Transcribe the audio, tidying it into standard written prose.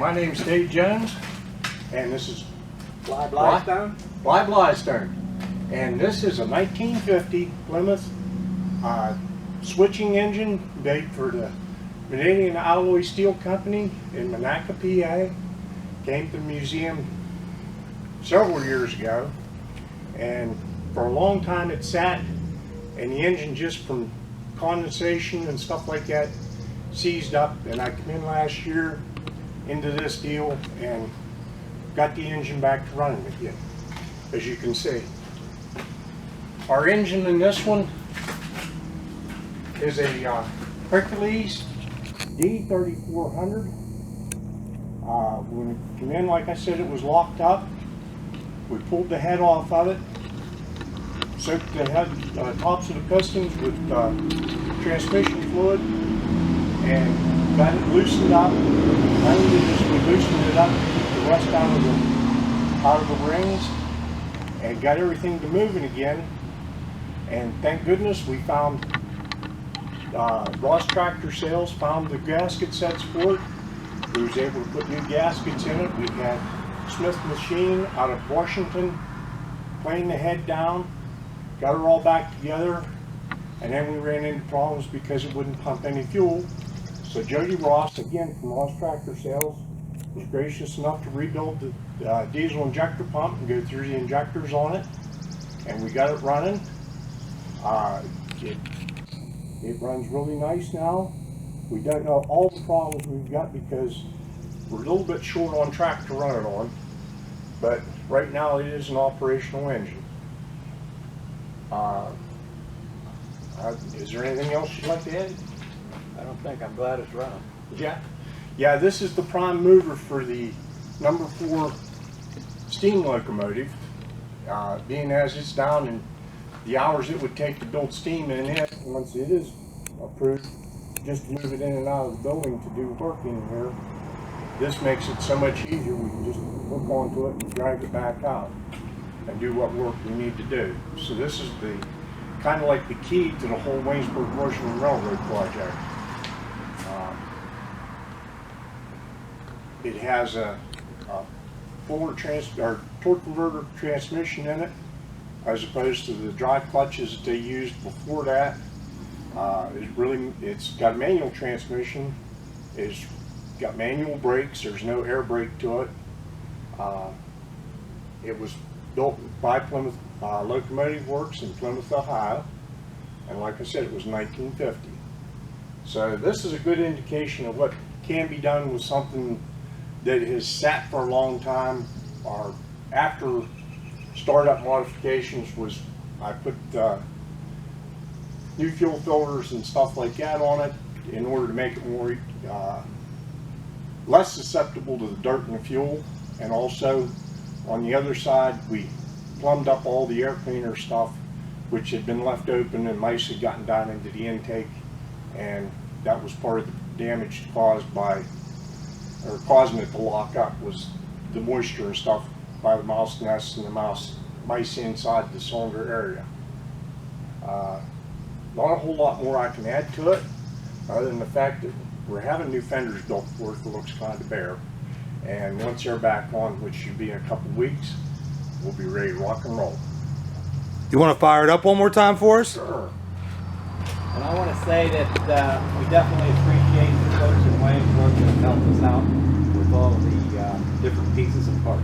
my name's Dave Jones, and this is Blystone? Blystone. And this is a 1950 Plymouth switching engine made for the Vanadium Alloy Steel Company in Monaca, PA. Came to the museum several years ago, and for a long time it sat, and the engine, just from condensation and stuff like that, seized up. And I came in last year into this deal and got the engine back to running again, as you can see. Our engine in this one is a Hercules D3400. When it came in, like I said, it was locked up. We pulled the head off of it, soaked the head, tops of the pistons with transmission fluid, and got it loosened up. Finally, we loosened it up to keep the rust out of the rings, and got everything to moving again. And thank goodness we found Ross Tractor Sales found the gasket sets for it. We was able to put new gaskets in it. We had Smith Machine out of Washington planed the head down, got her all back together, and then we ran into problems because it wouldn't pump any fuel. So Jody Ross, again from Ross Tractor Sales, was gracious enough to rebuild the diesel injector pump and go through the injectors on it, and we got it running. It runs really nice now. We don't know all the problems we've got because we're a little bit short on track to run it on, but right now it is an operational engine. Is there anything else you'd like to add? I don't think. I'm glad it's running. Yeah, this is the prime mover for the number 4 steam locomotive, being as it's down in the hours it would take to build steam in it. Once it is approved, just to move it in and out of the building to do work in here, this makes it so much easier. We can just hook onto it and drag it back out and do what work we need to do. So this is the kind of like the key to the whole Waynesburg-Washington Railroad project. It has a torque converter transmission in it, as opposed to the dry clutches that they used before that. It's got a manual transmission. It's got manual brakes. There's no air brake to it. It was built by Plymouth Locomotive Works in Plymouth, Ohio, and like I said, it was 1950. So this is a good indication of what can be done with something that has sat for a long time. Or after startup modifications was I put new fuel filters and stuff like that on it in order to make it more less susceptible to the dirt and the fuel. And also on the other side, we plumbed up all the air cleaner stuff which had been left open, and mice had gotten down into the intake, and that was part of the damage caused by, or causing it to lock up, was the moisture and stuff by the mouse nests and the mice inside the cylinder area. Not a whole lot more I can add to it, other than the fact that we're having new fenders built for it that looks kind of bare. And once they're back on, which should be in a couple weeks, we'll be ready to rock and roll. You want to fire it up one more time for us? Sure. And I want to say that we definitely appreciate the folks in Waynesburg that have helped us out with all the different pieces and parts.